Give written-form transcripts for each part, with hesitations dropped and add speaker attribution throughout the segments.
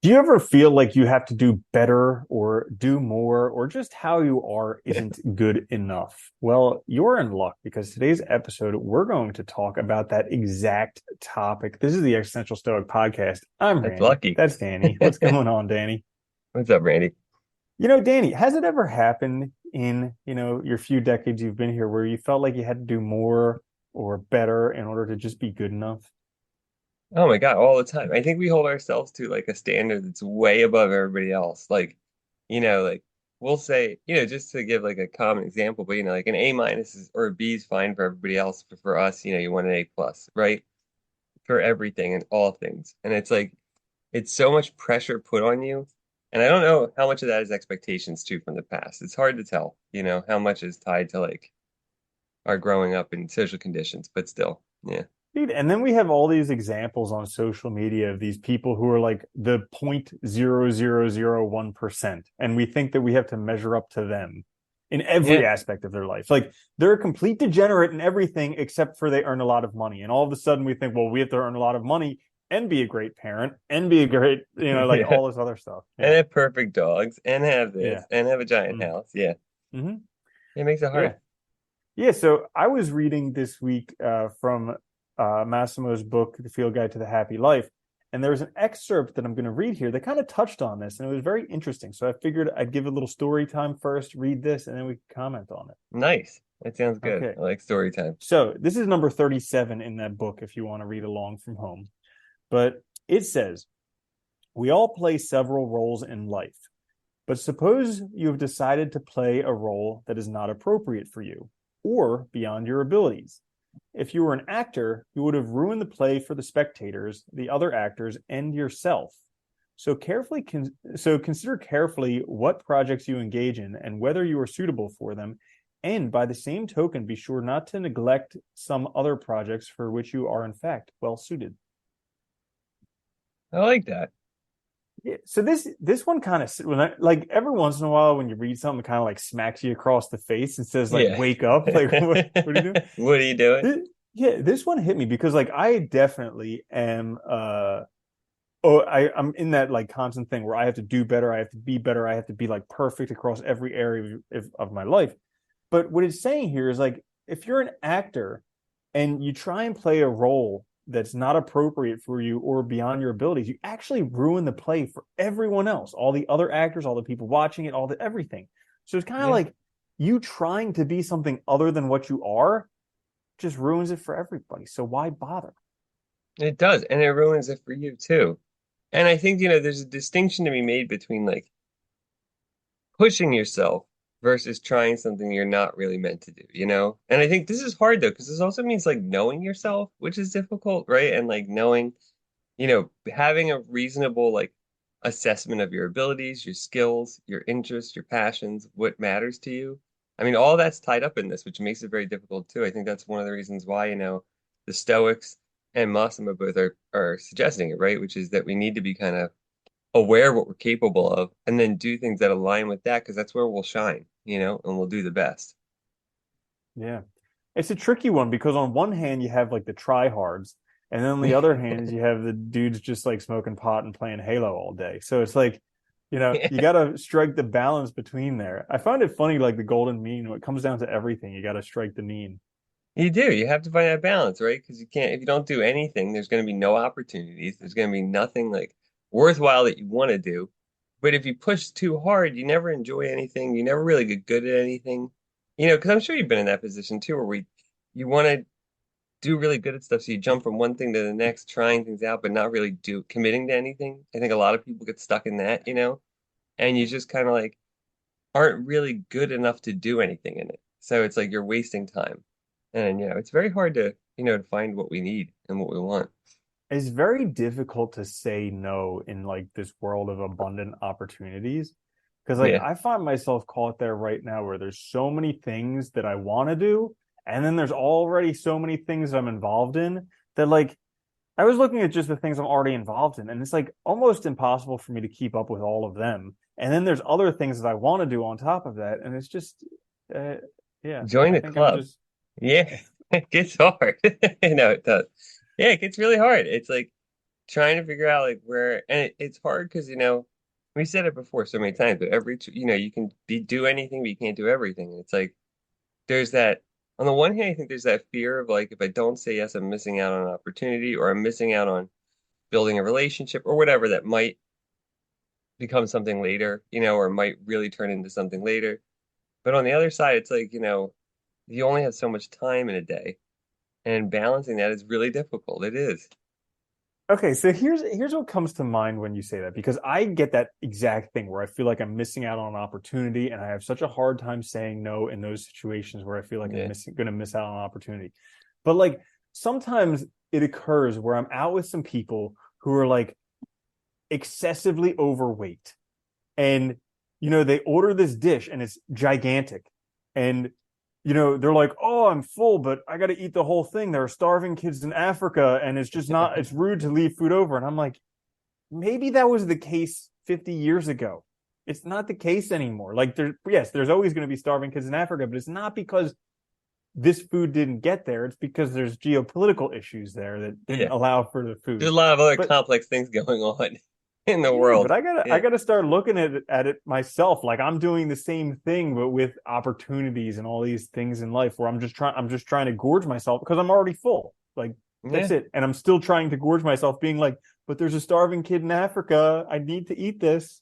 Speaker 1: Do you ever feel like you have to do better or do more, or just how you are isn't good enough? Well, you're in luck because today's episode, we're going to talk about that exact topic. This is the Existential Stoic podcast. I'm
Speaker 2: That's
Speaker 1: Randy.
Speaker 2: lucky.
Speaker 1: That's Danny. What's going on, Danny?
Speaker 2: What's up, Randy?
Speaker 1: Danny, has it ever happened in, your few decades you've been here where you felt like you had to do more or better in order to just be good enough?
Speaker 2: Oh my God, all the time. I think we hold ourselves to like a standard that's way above everybody else. Like we'll say, just to give like a common example, but like an A minus is, or a B is fine for everybody else. But for us, you want an A plus, right? For everything and all things. And it's like it's so much pressure put on you. And I don't know how much of that is expectations too from the past. It's hard to tell, how much is tied to like our growing up in social conditions, but still, yeah.
Speaker 1: Dude, and then we have all these examples on social media of these people who are like the 0.0001%. And we think that we have to measure up to them in every
Speaker 2: Yeah.
Speaker 1: aspect of their life. Like they're a complete degenerate in everything except for they earn a lot of money. And all of a sudden we think, well, we have to earn a lot of money and be a great parent and be a great, like
Speaker 2: Yeah.
Speaker 1: all this other stuff.
Speaker 2: And
Speaker 1: Yeah.
Speaker 2: have perfect dogs and have this
Speaker 1: Yeah.
Speaker 2: and have a giant
Speaker 1: Mm-hmm.
Speaker 2: house. Yeah.
Speaker 1: Mm-hmm.
Speaker 2: It makes it
Speaker 1: Yeah.
Speaker 2: hard.
Speaker 1: Yeah, so I was reading this week from Massimo's book, The Field Guide to the Happy Life, and there was an excerpt that I'm going to read here that kind of touched on this, and it was very interesting. So I figured I'd give a little story time first, read this, and then we can comment on it.
Speaker 2: Nice. That sounds good.
Speaker 1: Okay,
Speaker 2: I like story time.
Speaker 1: so this is number 37 in that book if you want to read along from home. But it says, we all play several roles in life, but suppose you have decided to play a role that is not appropriate for you or beyond your abilities. If you were an actor, you would have ruined the play for the spectators, the other actors, and yourself. So consider carefully what projects you engage in and whether you are suitable for them. And by the same token, be sure not to neglect some other projects for which you are in fact well suited.
Speaker 2: I like that.
Speaker 1: Yeah, so this one kind of like every once in a while when you read something, it kind of like smacks you across the face and says like
Speaker 2: Yeah.
Speaker 1: wake up, like what are you doing?
Speaker 2: What are you doing?
Speaker 1: Yeah, this one hit me because like I definitely am I'm in that like constant thing where I have to do better, I have to be better, I have to be like perfect across every area of my life. But what it's saying here is like if you're an actor and you try and play a role that's not appropriate for you or beyond your abilities, you actually ruin the play for everyone else, all the other actors, all the people watching it, all the everything. So it's kind of
Speaker 2: Yeah.
Speaker 1: like you trying to be something other than what you are just ruins it for everybody. So why bother?
Speaker 2: It does. And it ruins it for you too. And I think, there's a distinction to be made between like pushing yourself versus trying something you're not really meant to do? And I think this is hard though, because this also means like knowing yourself, which is difficult, right? And like knowing, having a reasonable like assessment of your abilities, your skills, your interests, your passions, what matters to you. I mean, all that's tied up in this, which makes it very difficult too. I think that's one of the reasons why, the Stoics and Massimo both are suggesting it, right? Which is that we need to be kind of aware of what we're capable of and then do things that align with that because that's where we'll shine, and we'll do the best.
Speaker 1: Yeah. It's a tricky one because on one hand you have like the tryhards, and then on the other hand you have the dudes just like smoking pot and playing Halo all day. So it's like, you got to strike the balance between there. I find it funny, like the golden mean, when it comes down to everything, you got to strike the mean.
Speaker 2: You do. You have to find that balance, right? Because you can't, if you don't do anything, there's going to be no opportunities. There's going to be nothing like worthwhile that you want to do. But if you push too hard, you never enjoy anything. You never really get good at anything. Because I'm sure you've been in that position too, where you want to do really good at stuff. So you jump from one thing to the next, trying things out, but not really committing to anything. I think a lot of people get stuck in that, and you just kind of like aren't really good enough to do anything in it. So it's like you're wasting time. And it's very hard to find what we need and what we want.
Speaker 1: It's very difficult to say no in like this world of abundant opportunities. Because like
Speaker 2: Yeah.
Speaker 1: I find myself caught there right now where there's so many things that I want to do, and then there's already so many things I'm involved in that like I was looking at just the things I'm already involved in, and it's like almost impossible for me to keep up with all of them. And then there's other things that I want to do on top of that, and it's just, uh, yeah,
Speaker 2: Join
Speaker 1: I
Speaker 2: the
Speaker 1: think I'm
Speaker 2: club.
Speaker 1: just,
Speaker 2: Yeah. It gets hard. No, it does. Yeah, it gets really hard. It's like trying to figure out like where, and it's hard because we said it before so many times, but you can do anything, but you can't do everything. And it's like there's that on the one hand, I think there's that fear of like if I don't say yes, I'm missing out on an opportunity, or I'm missing out on building a relationship or whatever that might become something later, or might really turn into something later. But on the other side, it's like, you only have so much time in a day, and balancing that is really difficult. It is.
Speaker 1: Okay, so here's what comes to mind when you say that, because I get that exact thing where I feel like I'm missing out on an opportunity, and I have such a hard time saying no in those situations where I feel like I'm
Speaker 2: Yeah.
Speaker 1: going to miss out on an opportunity. But like sometimes it occurs where I'm out with some people who are like excessively overweight, and they order this dish and it's gigantic, and they're like, oh, I'm full, but I got to eat the whole thing. There are starving kids in Africa, and it's rude to leave food over. And I'm like, maybe that was the case 50 years ago. It's not the case anymore. Like, yes, there's always going to be starving kids in Africa, but it's not because this food didn't get there. It's because there's geopolitical issues there that didn't
Speaker 2: Yeah.
Speaker 1: allow for the
Speaker 2: There's
Speaker 1: food.
Speaker 2: a lot of other
Speaker 1: But
Speaker 2: complex things going on in the
Speaker 1: yeah, but
Speaker 2: world.
Speaker 1: I
Speaker 2: Yeah.
Speaker 1: gotta start looking at it myself. Like I'm doing the same thing, but with opportunities and all these things in life where I'm just trying to gorge myself because I'm already full. Like that's
Speaker 2: Yeah.
Speaker 1: it. And I'm still trying to gorge myself, being like, but there's a starving kid in Africa. I need to eat this.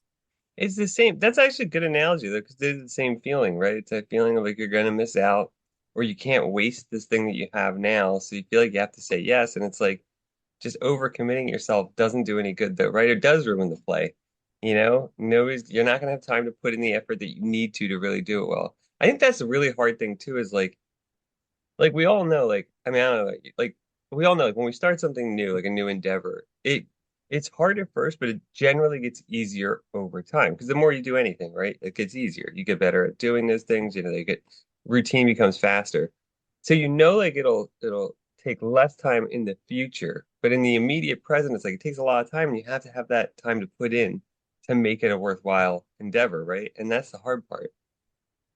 Speaker 2: It's the same. That's actually a good analogy though, because it's the same feeling, right? It's that feeling of like you're gonna miss out or you can't waste this thing that you have now. So you feel like you have to say yes. And it's like just overcommitting yourself doesn't do any good though, right? It does ruin the play. You're not gonna have time to put in the effort that you need to really do it well. I think that's a really hard thing too, is like we all know, like I mean, I don't know, like we all know, like when we start something new, like a new endeavor, it's hard at first, but it generally gets easier over time because the more you do anything, right, it gets easier. You get better at doing those things. They get routine becomes faster. So like it'll take less time in the future, but in the immediate present, it's like it takes a lot of time, and you have to have that time to put in to make it a worthwhile endeavor, right? And that's the hard part.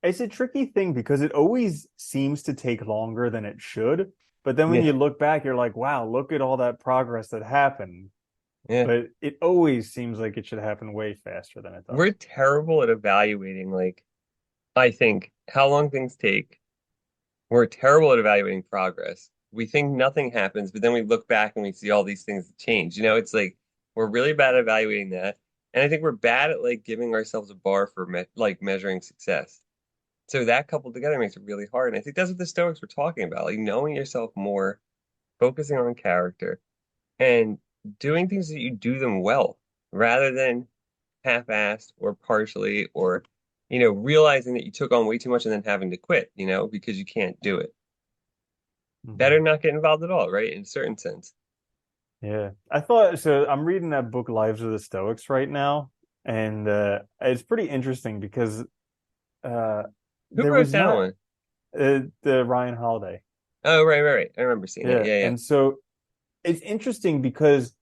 Speaker 1: It's a tricky thing because it always seems to take longer than it should. But then when
Speaker 2: Yeah,
Speaker 1: you look back, you're like, wow, look at all that progress that happened.
Speaker 2: yeah.
Speaker 1: But it always seems like it should happen way faster than it
Speaker 2: We're
Speaker 1: does.
Speaker 2: terrible at evaluating, like, I think, how long things take. We're terrible at evaluating progress. We think nothing happens, but then we look back and we see all these things change. It's like we're really bad at evaluating that. And I think we're bad at like giving ourselves a bar for like measuring success. So that coupled together makes it really hard. And I think that's what the Stoics were talking about, like knowing yourself more, focusing on character, and doing things that you do them well rather than half-assed or partially or realizing that you took on way too much and then having to quit, because you can't do it. Better
Speaker 1: Mhm.
Speaker 2: not get involved at all, right? In a certain sense.
Speaker 1: Yeah, I thought so. I'm reading that book, Lives of the Stoics, right now, and it's pretty interesting because uh,
Speaker 2: Who
Speaker 1: there
Speaker 2: wrote
Speaker 1: was
Speaker 2: that
Speaker 1: not
Speaker 2: one?
Speaker 1: the Ryan Holiday.
Speaker 2: Oh, right, right, right. I remember seeing that.
Speaker 1: Yeah,
Speaker 2: Yeah, yeah.
Speaker 1: and so it's interesting because,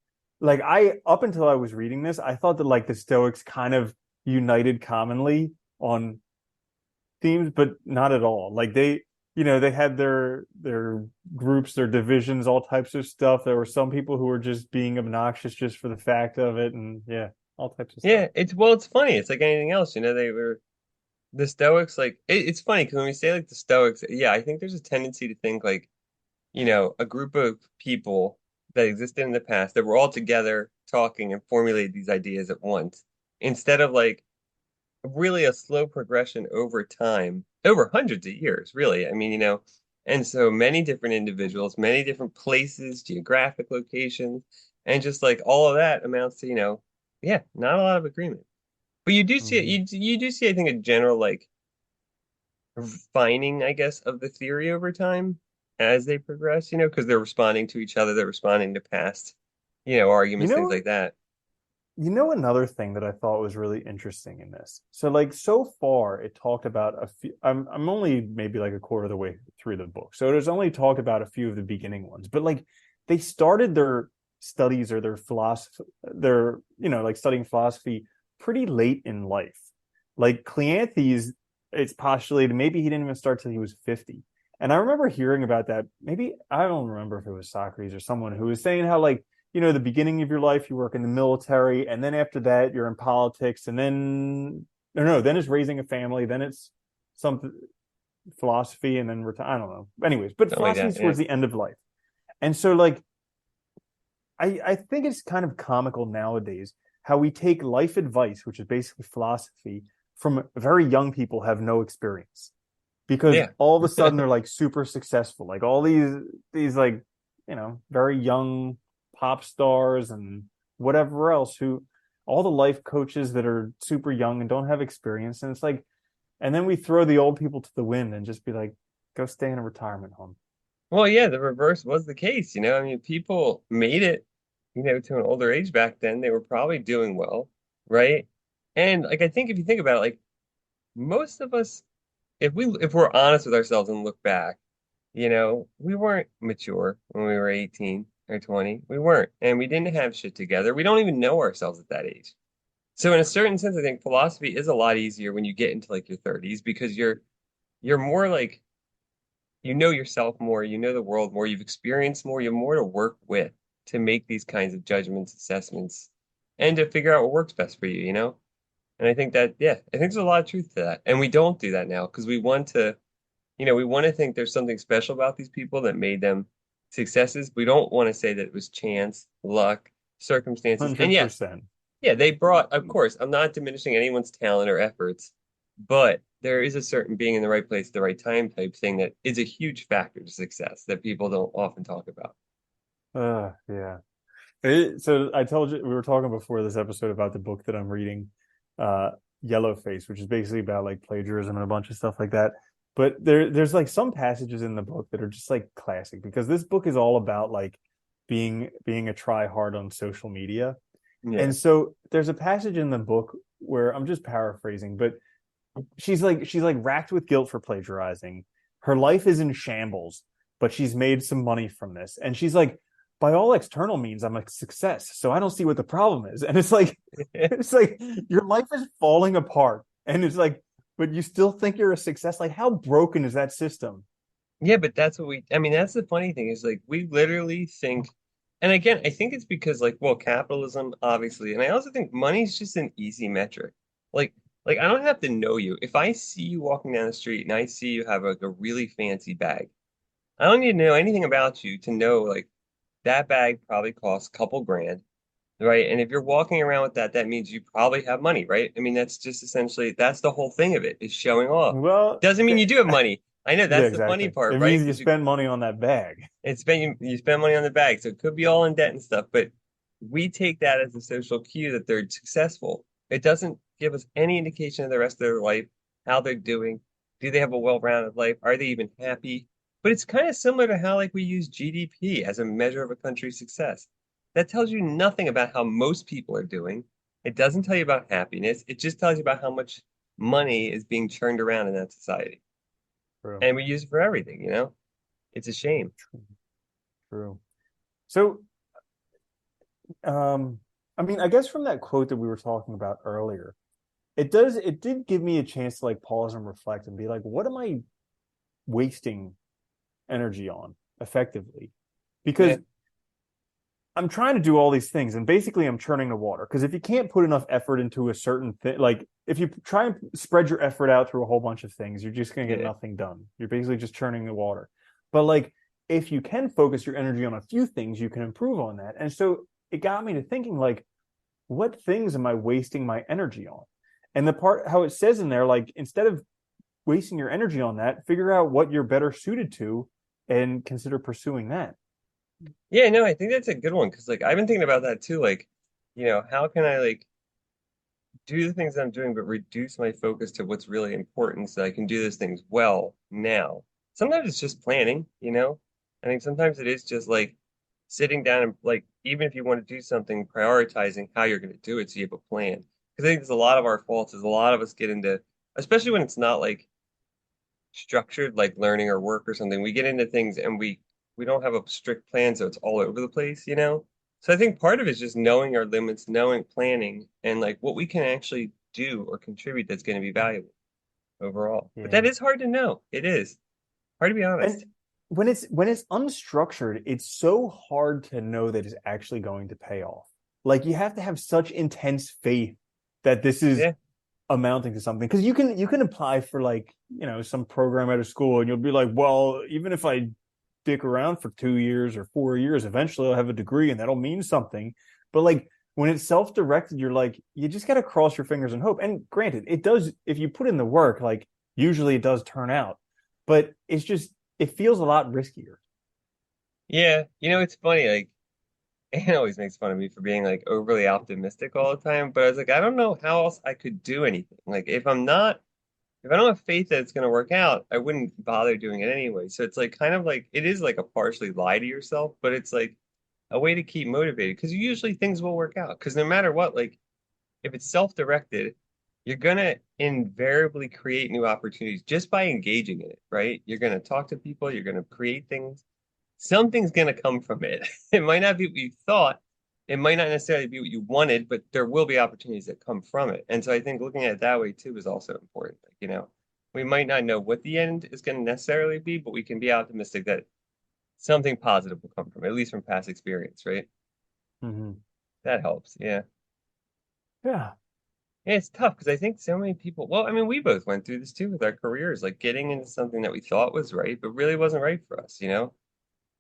Speaker 1: like, I up until I was reading this, I thought that like the Stoics kind of united commonly on themes, but not at all. Like they had their groups, their divisions, all types of stuff. There were some people who were just being obnoxious just for the fact of it, and yeah, all types of stuff.
Speaker 2: Yeah, it's funny. It's like anything else, they were the Stoics, like it's funny because when we say like the Stoics, yeah, I think there's a tendency to think like, a group of people that existed in the past that were all together talking and formulated these ideas at once instead of like really a slow progression over time, over hundreds of years, really. I mean, and so many different individuals, many different places, geographic locations, and just like all of that amounts to, yeah, not a lot of agreement. But you do see it,
Speaker 1: Mhm.
Speaker 2: you do see, I think, a general like refining, I guess, of the theory over time as they progress, because they're responding to each other, they're responding to past,
Speaker 1: You
Speaker 2: arguments, things
Speaker 1: know,
Speaker 2: like that.
Speaker 1: another thing that I thought was really interesting in this. So like so far, it talked about a few. I'm only maybe like a quarter of the way through the book, so there's only talked about a few of the beginning ones. But like they started their studies or their philosophy, their like studying philosophy pretty late in life. Like Cleanthes, it's postulated maybe he didn't even start till he was 50. And I remember hearing about that. Maybe I don't remember if it was Socrates or someone who was saying how like the beginning of your life, you work in the military, and then after that, you're in politics, and then, no, then it's raising a family, then it's something philosophy, and then I don't know. Anyways, but
Speaker 2: Something like
Speaker 1: philosophy is
Speaker 2: that. Yeah.
Speaker 1: towards the end of life. And so, like, I think it's kind of comical nowadays how we take life advice, which is basically philosophy, from very young people have no experience because
Speaker 2: Yeah.
Speaker 1: all of a sudden they're like super successful, like all these like very young pop stars and whatever else, who all the life coaches that are super young and don't have experience, and it's like, and then we throw the old people to the wind and just be like, go stay in a retirement home.
Speaker 2: Well, yeah, the reverse was the case, you know. I mean, people made it, to an older age back then. They were probably doing well, right? And like I think if you think about it, like most of us, if we're honest with ourselves and look back, we weren't mature when we were 18 or 20. We weren't, and we didn't have shit together. We don't even know ourselves at that age. So in a certain sense, I think philosophy is a lot easier when you get into like your 30s because you're more like you know yourself more, you know the world more, you've experienced more, you have more to work with to make these kinds of judgments, assessments, and to figure out what works best for you. And I think that, yeah, I think there's a lot of truth to that. And we don't do that now because we want to think there's something special about these people that made them successes. We don't want to say that it was chance, luck, circumstances. And yes,
Speaker 1: 100%.
Speaker 2: yeah, they brought, of course, I'm not diminishing anyone's talent or efforts, but there is a certain being in the right place at the right time type thing that is a huge factor to success that people don't often talk about.
Speaker 1: Yeah. So I told you we were talking before this episode about the book that I'm reading, uh, Yellowface, which is basically about like plagiarism and a bunch of stuff like that. But there's like some passages in the book that are just like classic because this book is all about like being a try hard on social media.
Speaker 2: Yeah.
Speaker 1: And so there's a passage in the book where I'm just paraphrasing, but she's like racked with guilt for plagiarizing. Her life is in shambles, but she's made some money from this. And she's like, by all external means, I'm a success. So I don't see what the problem is. And it's like your life is falling apart. And it's like, but you still think you're a success? Like, how broken is that system?
Speaker 2: Yeah, but I mean, that's the funny thing is like we literally think, and again, I think it's because like, well, capitalism, obviously, and I also think money's just an easy metric. Like, like I don't have to know you. If I see you walking down the street and I see you have like a really fancy bag, I don't need to know anything about you to know like that bag probably costs a couple grand, right? And if you're walking around with that, that means you probably have money, right? I mean, that's just essentially that's the whole thing of it is showing off.
Speaker 1: Well,
Speaker 2: Doesn't mean you do have money. I know
Speaker 1: yeah,
Speaker 2: that's the funny
Speaker 1: exactly.
Speaker 2: part,
Speaker 1: It
Speaker 2: right?
Speaker 1: means you
Speaker 2: Because
Speaker 1: spend money on that bag.
Speaker 2: you spend money on the bag, so it could be all in debt and stuff. But we take that as a social cue that they're successful. It doesn't give us any indication of the rest of their life, how they're doing. Do they have a well-rounded life? Are they even happy? But it's kind of similar to how like we use GDP as a measure of a country's success. That tells you nothing about how most people are doing. It doesn't tell you about happiness. It just tells you about how much money is being churned around in that society.
Speaker 1: True,
Speaker 2: And we use it for everything. It's a shame.
Speaker 1: true. So, um, I mean, I guess from that quote that we were talking about earlier, it did give me a chance to like pause and reflect and be like, what am I wasting energy on effectively?
Speaker 2: Yeah.
Speaker 1: Because I'm trying to do all these things and basically I'm churning the water. Because if you can't put enough effort into a certain thing, like if you try and spread your effort out through a whole bunch of things, you're just going to get
Speaker 2: Yeah.
Speaker 1: nothing done. You're basically just churning the water. But like if you can focus your energy on a few things, you can improve on that. And so it got me to thinking like, what things am I wasting my energy on? And the part how it says in there, like instead of wasting your energy on that, figure out what you're better suited to and consider pursuing that.
Speaker 2: Yeah, no, I think that's a good one because like I've been thinking about that too. Like, how can I like do the things I'm doing, but reduce my focus to what's really important so I can do those things well now. Sometimes it's just planning. I think sometimes it is just like sitting down and like even if you want to do something, prioritizing how you're going to do it so you have a plan. Because I think there's a lot of our faults is a lot of us get into, especially when it's not like structured like learning or work or something, we get into things and we don't have a strict plan, so it's all over the place. So I think part of it is just knowing our limits, knowing planning, and like what we can actually do or contribute that's going to be valuable overall. But that
Speaker 1: Yeah.
Speaker 2: is hard to know. It is hard to be
Speaker 1: And
Speaker 2: honest.
Speaker 1: when it's unstructured, it's so hard to know that it's actually going to pay off. Like you have to have such intense faith that this is
Speaker 2: Yeah.
Speaker 1: amounting to something, because you can apply for, like, some program at a school, and you'll be like, well, even if I dick around for 2 years or 4 years, eventually I'll have a degree and that'll mean something. But like when it's self-directed, you're like, you just got to cross your fingers and hope. And granted, it does, if you put in the work, like usually it does turn out, but it's just, it feels a lot riskier.
Speaker 2: Yeah. It's funny, like Anne always makes fun of me for being like overly optimistic all the time, but I was like, I don't know how else I could do anything. Like if I don't have faith that it's going to work out, I wouldn't bother doing it anyway. So it's like kind of like it is like a partially lie to yourself, but it's like a way to keep motivated because usually things will work out. Because no matter what, like if it's self-directed, you're gonna invariably create new opportunities just by engaging in it, right? You're gonna talk to people, you're gonna create things. Something's gonna come from it. It might not be what you thought, it might not necessarily be what you wanted, but there will be opportunities that come from it. And so I think looking at it that way too is also important. Like, we might not know what the end is going to necessarily be, but we can be optimistic that something positive will come from it, at least from past experience, right?
Speaker 1: Mm-hmm.
Speaker 2: That helps. Yeah.
Speaker 1: Yeah.
Speaker 2: Yeah, it's tough because I think so many people, well, I mean, we both went through this too with our careers, like getting into something that we thought was right, but really wasn't right for us,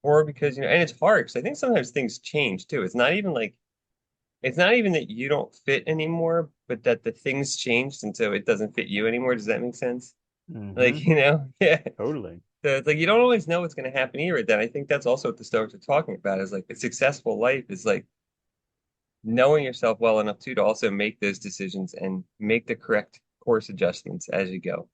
Speaker 2: Or because, and it's hard because I think sometimes things change too. It's not even that you don't fit anymore, but that the things changed and so it doesn't fit you anymore. Does that make sense? Like,
Speaker 1: Mm-hmm.
Speaker 2: yeah.
Speaker 1: Totally.
Speaker 2: So it's like you don't always know what's going to happen either. Then I think that's also what the Stoics are talking about is like a successful life is like knowing yourself well enough too to also make those decisions and make the correct course adjustments as you go,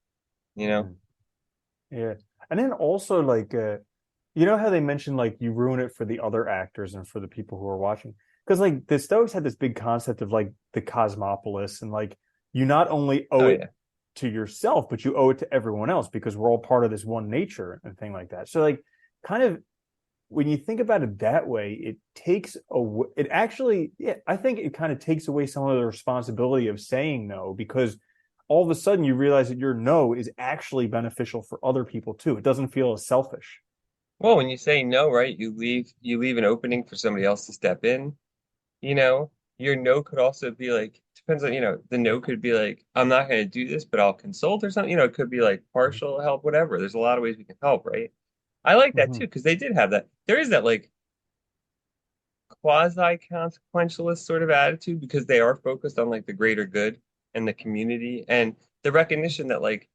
Speaker 2: you know?
Speaker 1: Mm-hmm. Yeah. And then also, like, how they mentioned, like, you ruin it for the other actors and for the people who are watching. Because like the Stoics had this big concept of like the cosmopolis, and like you not only owe
Speaker 2: Oh
Speaker 1: it
Speaker 2: yeah.
Speaker 1: to yourself, but you owe it to everyone else, because we're all part of this one nature and thing like that. So like kind of when you think about it that way, it takes away, it actually, yeah, I think it kind of takes away some of the responsibility of saying no, because all of a sudden you realize that your no is actually beneficial for other people too. It doesn't feel as selfish.
Speaker 2: Well, when you say no, right, you leave an opening for somebody else to step in, you know? Your no could also be like depends on, the no could be like, I'm not going to do this, but I'll consult or something. It could be like partial help, whatever. There's a lot of ways we can help, right? I like that
Speaker 1: Mm-hmm.
Speaker 2: too, because they did have that. There is that like quasi-consequentialist sort of attitude because they are focused on like the greater good and the community and the recognition that like,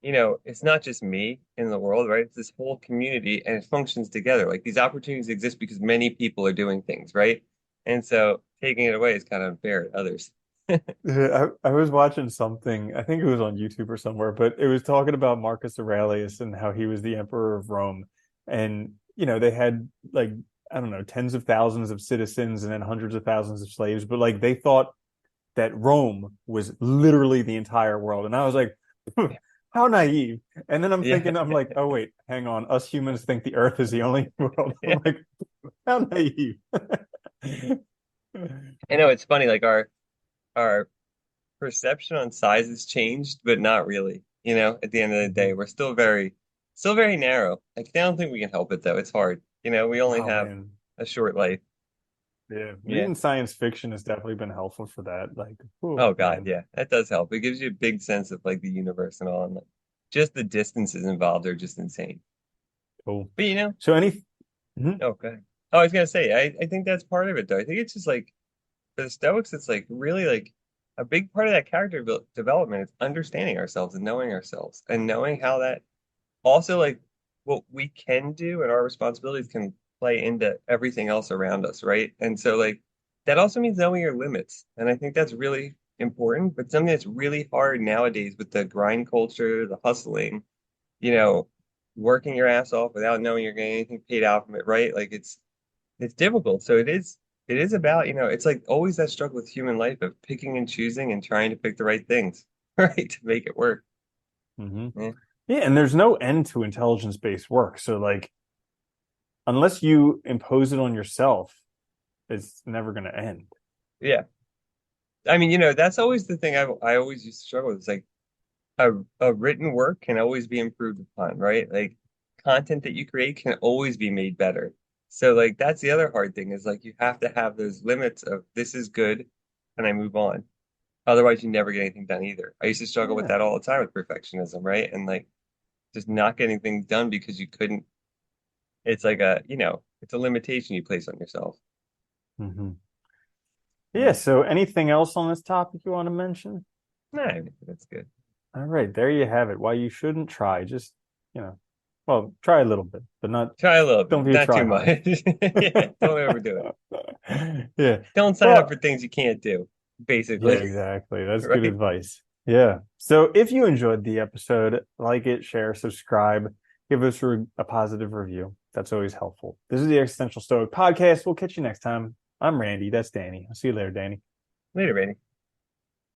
Speaker 2: it's not just me in the world, right? It's this whole community and it functions together. Like these opportunities exist because many people are doing things, right? And so taking it away is kind of unfair to others.
Speaker 1: Yeah, I was watching something, I think it was on YouTube or somewhere, but it was talking about Marcus Aurelius and how he was the emperor of Rome. And, they had like, I don't know, tens of thousands of citizens and then hundreds of thousands of slaves, but like they thought that Rome was literally the entire world. And I was like, how naive. And then
Speaker 2: Yeah.
Speaker 1: I'm like, oh, wait, hang on. Us humans think the earth is the only world.
Speaker 2: Yeah.
Speaker 1: I'm like, how naive.
Speaker 2: I know it's funny, like our perception on size has changed, but not really. At the end of the day,
Speaker 1: Mhm.
Speaker 2: we're still very narrow. Like, I don't think we can help it though. It's hard. We only
Speaker 1: Oh,
Speaker 2: have
Speaker 1: man.
Speaker 2: a short life.
Speaker 1: Yeah,
Speaker 2: Yeah.
Speaker 1: reading science fiction has definitely been helpful for that. Like, oh
Speaker 2: Oh God,
Speaker 1: man,
Speaker 2: yeah. That does help. It gives you a big sense of like the universe and all, and like just the distances involved are just insane.
Speaker 1: cool.
Speaker 2: But
Speaker 1: So any, mhm.
Speaker 2: oh, go ahead. Oh, I was gonna say, I think that's part of it though. I think it's just like for the Stoics, it's like really like a big part of that character development is understanding ourselves and knowing how that also like what we can do and our responsibilities can play into everything else around us, right? And so like that also means knowing your limits. And I think that's really important, but something that's really hard nowadays with the grind culture, the hustling, you know, working your ass off without knowing you're getting anything paid out from it, right? Like it's difficult. So it is about, it's like always that struggle with human life of picking and choosing and trying to pick the right things, right? To make it work.
Speaker 1: Hmm.
Speaker 2: Yeah.
Speaker 1: Yeah, and there's no end to intelligence-based work. So like, unless you impose it on yourself, it's never going to end.
Speaker 2: Yeah. I mean, that's always the thing I always used to struggle with. It's like a written work can always be improved upon, right? Like content that you create can always be made better. So like that's the other hard thing is like you have to have those limits of this is good and I move on. Otherwise you never get anything done either. I used to struggle with
Speaker 1: Yeah.
Speaker 2: that all the time with perfectionism, right? And like just not getting things done because you couldn't, it's like it's a limitation you place on yourself.
Speaker 1: Hmm. Yeah.
Speaker 2: Yeah.
Speaker 1: So, anything else on this topic you want to mention?
Speaker 2: No, I think that's good.
Speaker 1: All right, there you have it. Why you shouldn't try. Just, you know, well, try a little bit, but not,
Speaker 2: Try a little bit,
Speaker 1: don't be a
Speaker 2: not too
Speaker 1: try
Speaker 2: much.
Speaker 1: hard.
Speaker 2: Yeah, don't overdo it.
Speaker 1: Yeah.
Speaker 2: Don't sign up for
Speaker 1: Well,
Speaker 2: things you can't do,
Speaker 1: yeah,
Speaker 2: basically,
Speaker 1: exactly. That's good
Speaker 2: right?
Speaker 1: advice. Yeah. So if you enjoyed the episode, like it, share, subscribe, give us a positive review. That's always helpful. This is the Existential Stoic podcast. We'll catch you next time. I'm Randy. That's Danny. I'll see you later, Danny.
Speaker 2: Later, Randy.